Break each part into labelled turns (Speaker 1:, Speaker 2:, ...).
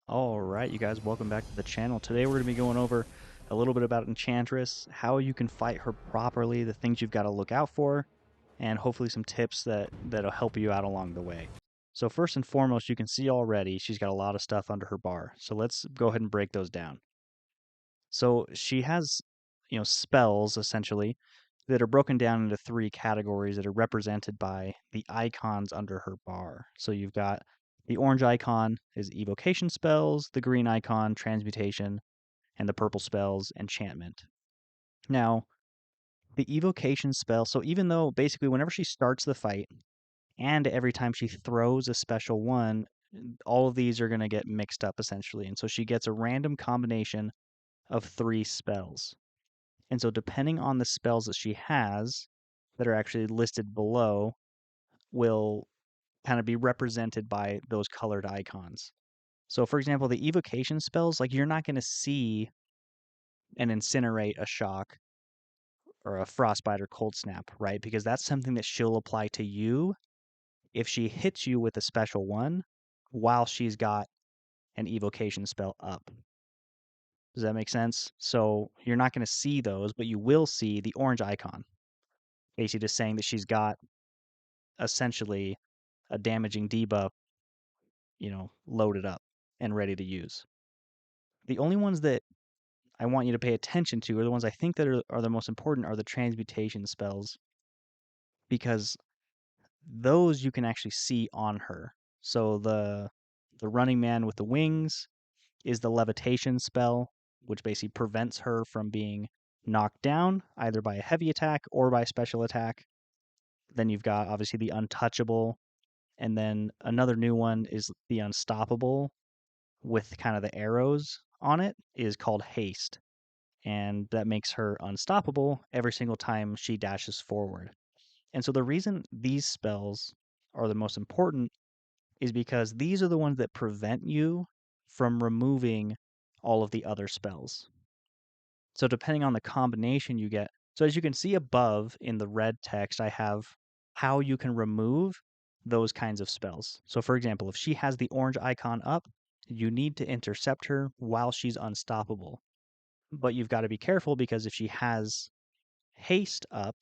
Speaker 1: All right, you guys, welcome back to the channel. Today we're going to be going over a little bit about Enchantress, how you can fight her properly, the things you've got to look out for, and hopefully some tips that'll help you out along the way. So first and foremost, you can see already she's got a lot of stuff under her bar. So let's go ahead and break those down. So she has, spells essentially that are broken down into three categories that are represented by the icons under her bar. So you've got the orange icon is evocation spells, the green icon transmutation, and the purple spells enchantment. Now, the evocation spell, so even though basically whenever she starts the fight and every time she throws a special one, all of these are going to get mixed up essentially. And so she gets a random combination of three spells. And so depending on the spells that she has that are actually listed below will kind of be represented by those colored icons. So for example, the evocation spells, like you're not going to see an incinerate, a shock, or a frostbite or cold snap, right? Because that's something that she'll apply to you if she hits you with a special one while she's got an evocation spell up. Does that make sense? So you're not going to see those, but you will see the orange icon, basically just saying that she's got essentially a damaging debuff, loaded up and ready to use. The only ones that I want you to pay attention to are the ones I think that are the most important are the transmutation spells because those you can actually see on her. So the running man with the wings is the levitation spell, which basically prevents her from being knocked down either by a heavy attack or by special attack. Then you've got obviously the untouchable, and then another new one is the unstoppable with kind of the arrows on it is called haste, and that makes her unstoppable every single time she dashes forward. And so the reason these spells are the most important is because these are the ones that prevent you from removing all of the other spells. So depending on the combination you get, so as you can see above in the red text, I have how you can remove those kinds of spells. So for example, if she has the orange icon up, you need to intercept her while she's unstoppable. But you've got to be careful because if she has haste up,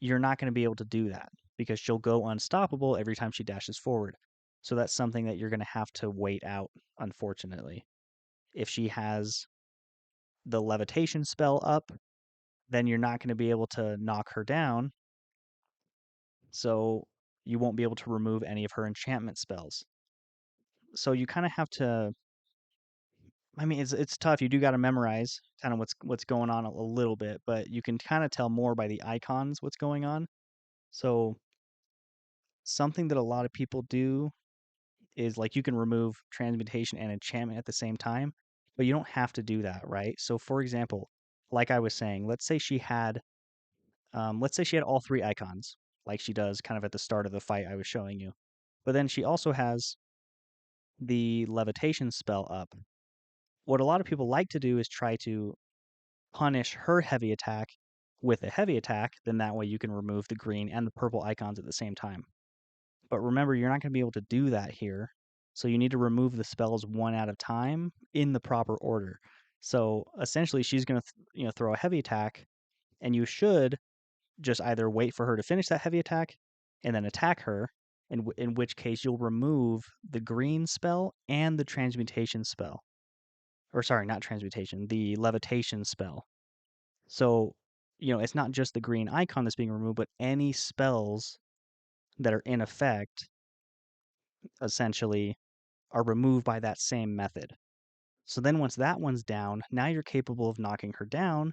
Speaker 1: you're not going to be able to do that because she'll go unstoppable every time she dashes forward. So that's something that you're going to have to wait out, unfortunately. If she has the levitation spell up, then you're not going to be able to knock her down. So you won't be able to remove any of her enchantment spells. So you kind of have to. I mean, it's tough. You do got to memorize kind of what's going on a little bit, but you can kind of tell more by the icons what's going on. So something that a lot of people do is like you can remove transmutation and enchantment at the same time, but you don't have to do that, right? So for example, like I was saying, let's say she had all three icons, like she does kind of at the start of the fight I was showing you. But then she also has the levitation spell up. What a lot of people like to do is try to punish her heavy attack with a heavy attack, then that way you can remove the green and the purple icons at the same time. But remember, you're not going to be able to do that here. So you need to remove the spells one at a time in the proper order. So essentially, she's going to throw a heavy attack, and you should just either wait for her to finish that heavy attack and then attack her, in which case you'll remove the green spell and the transmutation spell. Or sorry, not transmutation, the levitation spell. So, it's not just the green icon that's being removed, but any spells that are in effect essentially are removed by that same method. So then once that one's down, now you're capable of knocking her down,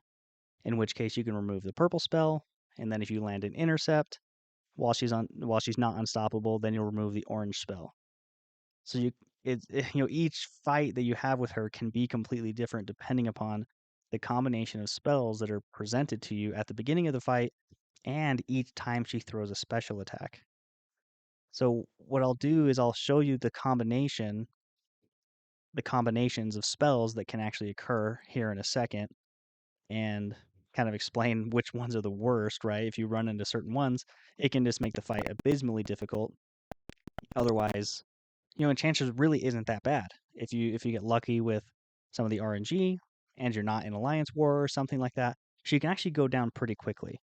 Speaker 1: in which case you can remove the purple spell, and then if you land an intercept while she's not unstoppable, then you'll remove the orange spell. So each fight that you have with her can be completely different depending upon the combination of spells that are presented to you at the beginning of the fight and each time she throws a special attack. So what I'll do is I'll show you the combinations of spells that can actually occur here in a second and kind of explain which ones are the worst, right? If you run into certain ones, it can just make the fight abysmally difficult. Otherwise, Enchantress really isn't that bad. If you get lucky with some of the RNG and you're not in Alliance War or something like that, she can actually go down pretty quickly.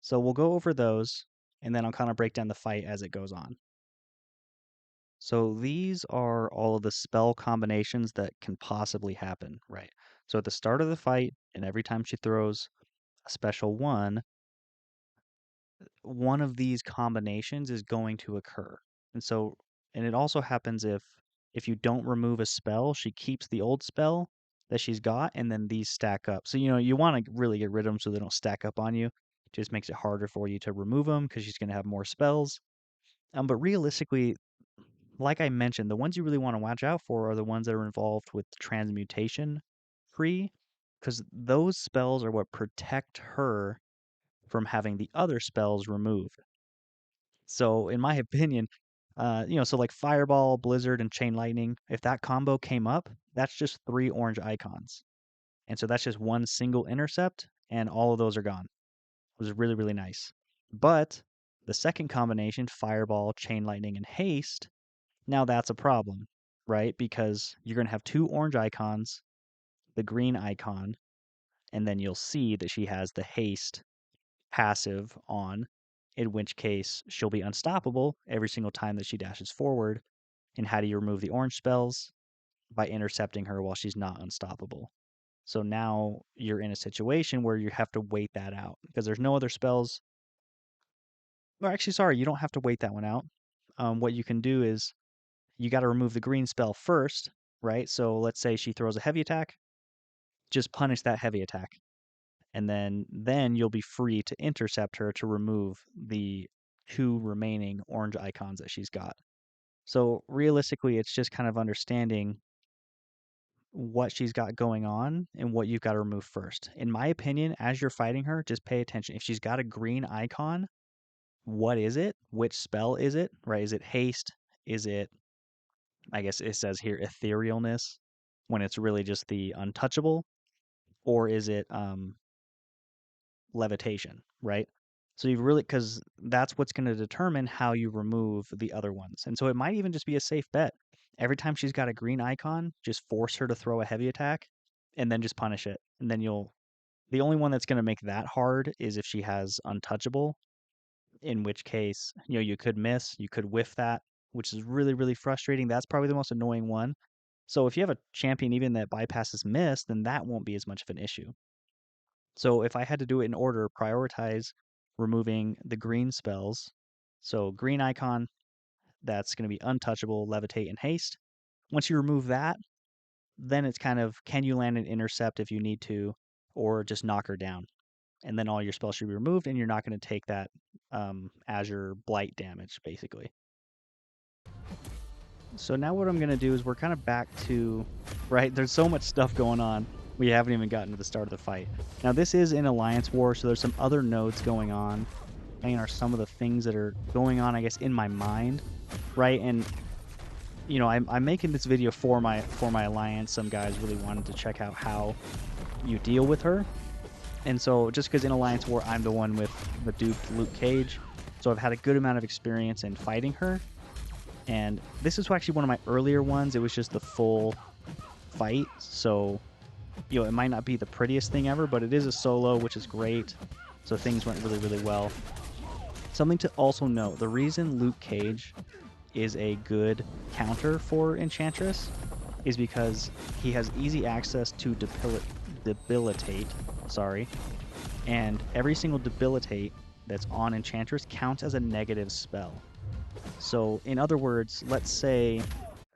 Speaker 1: So we'll go over those, and then I'll kind of break down the fight as it goes on. So these are all of the spell combinations that can possibly happen, right? So at the start of the fight, and every time she throws a special one of these combinations is going to occur. And it also happens if you don't remove a spell, she keeps the old spell that she's got, and then these stack up. So you want to really get rid of them so they don't stack up on you. It just makes it harder for you to remove them because she's going to have more spells. But realistically, like I mentioned, the ones you really want to watch out for are the ones that are involved with transmutation free, because those spells are what protect her from having the other spells removed. So, in my opinion, so like Fireball, Blizzard, and Chain Lightning, if that combo came up, that's just 3 orange icons. And so that's just one single intercept, and all of those are gone. It was really, really nice. But the second combination, Fireball, Chain Lightning, and Haste, now that's a problem, right? Because you're going to have 2 orange icons, the green icon, and then you'll see that she has the Haste passive on, in which case she'll be unstoppable every single time that she dashes forward. And how do you remove the orange spells? By intercepting her while she's not unstoppable. So now you're in a situation where you have to wait that out because there's no other spells. Or actually, sorry, you don't have to wait that one out. What you can do is you got to remove the green spell first, right? So let's say she throws a heavy attack, just punish that heavy attack. And then you'll be free to intercept her to remove the 2 remaining orange icons that she's got. So realistically, it's just kind of understanding what she's got going on and what you've got to remove first. In my opinion, as you're fighting her, just pay attention. If she's got a green icon, what is it? Which spell is it? Right? Is it haste? Is it, I guess it says here, etherealness, when it's really just the untouchable? Or is it levitation, right? So you've really, because that's what's going to determine how you remove the other ones. And so it might even just be a safe bet. Every time she's got a green icon, just force her to throw a heavy attack and then just punish it. And then the only one that's going to make that hard is if she has untouchable, in which case, you could miss, you could whiff that, which is really, really frustrating. That's probably the most annoying one. So if you have a champion even that bypasses miss, then that won't be as much of an issue. So if I had to do it in order, prioritize removing the green spells. So green icon, that's going to be untouchable, levitate, and haste. Once you remove that, then it's kind of can you land an intercept if you need to, or just knock her down. And then all your spells should be removed, and you're not going to take that Azure Blight damage, basically. So now what I'm going to do is we're kind of back to, right, there's so much stuff going on. We haven't even gotten to the start of the fight. Now this is in Alliance War, so there's some other nodes going on. And are some of the things that are going on, I guess, in my mind, right? And I'm making this video for my alliance. Some guys really wanted to check out how you deal with her, and so just because in Alliance War I'm the one with the duped Luke Cage, so I've had a good amount of experience in fighting her. And this is actually one of my earlier ones. It was just the full fight, so it might not be the prettiest thing ever, but it is a solo, which is great. So things went really, really well. Something to also note, the reason Luke Cage is a good counter for Enchantress is because he has easy access to debilitate, and every single debilitate that's on Enchantress counts as a negative spell. So in other words, let's say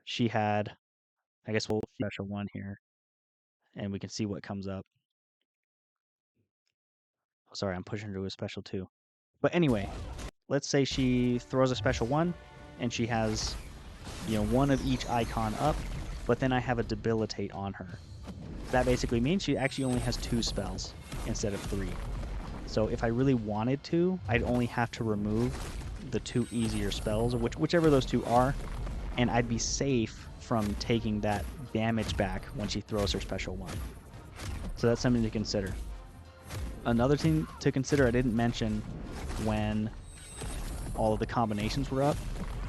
Speaker 1: she had, I guess we'll special one here, and we can see what comes up. Oh, sorry, I'm pushing her to a special 2. But anyway, let's say she throws a special 1, and she has, one of each icon up, but then I have a debilitate on her. That basically means she actually only has 2 spells instead of 3. So if I really wanted to, I'd only have to remove the 2 easier spells, whichever those 2 are, and I'd be safe from taking that damage back when she throws her special 1. So that's something to consider. Another thing to consider I didn't mention when all of the combinations were up,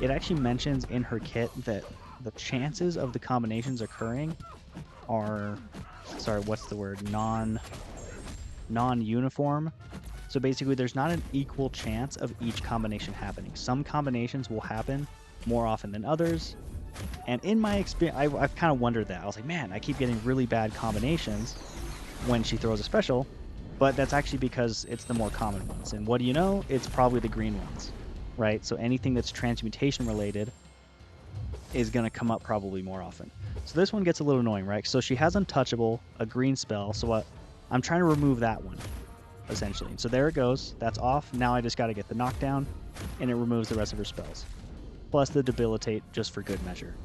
Speaker 1: it actually mentions in her kit that the chances of the combinations occurring are, sorry, what's the word? Non-uniform. So basically, there's not an equal chance of each combination happening. Some combinations will happen more often than others. And in my experience, I've kind of wondered that. I was like, man, I keep getting really bad combinations when she throws a special, but that's actually because it's the more common ones. And what do you know? It's probably the green ones, right? So anything that's transmutation related is going to come up probably more often. So this one gets a little annoying, right? So she has Untouchable, a green spell. So what? I'm trying to remove that one, essentially. So there it goes. That's off. Now I just got to get the knockdown, and it removes the rest of her spells. Plus the Debilitate just for good measure.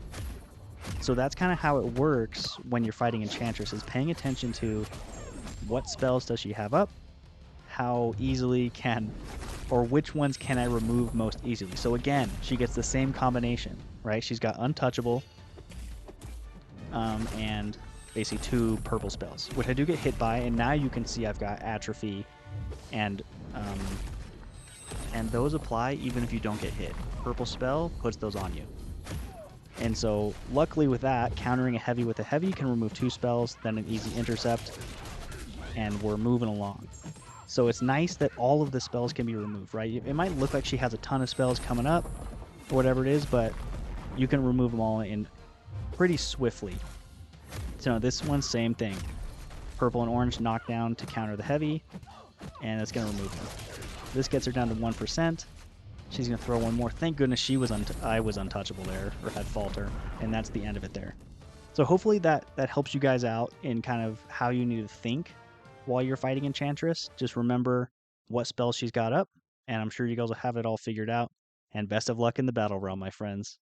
Speaker 1: So that's kind of how it works when you're fighting Enchantress, is paying attention to what spells does she have up, how easily can, or which ones can I remove most easily. So again, she gets the same combination, right? She's got Untouchable, and basically 2 purple spells, which I do get hit by, and now you can see I've got Atrophy, and those apply even if you don't get hit. Purple spell puts those on you. And so, luckily with that, countering a heavy with a heavy can remove 2 spells, then an easy intercept, and we're moving along. So it's nice that all of the spells can be removed, right? It might look like she has a ton of spells coming up, or whatever it is, but you can remove them all in pretty swiftly. So this one, same thing. Purple and orange knockdown to counter the heavy, and that's going to remove them. This gets her down to 1%. She's going to throw one more. Thank goodness I was untouchable there, or had Falter, and that's the end of it there. So hopefully that helps you guys out in kind of how you need to think while you're fighting Enchantress. Just remember what spells she's got up, and I'm sure you guys will have it all figured out. And best of luck in the battle realm, my friends.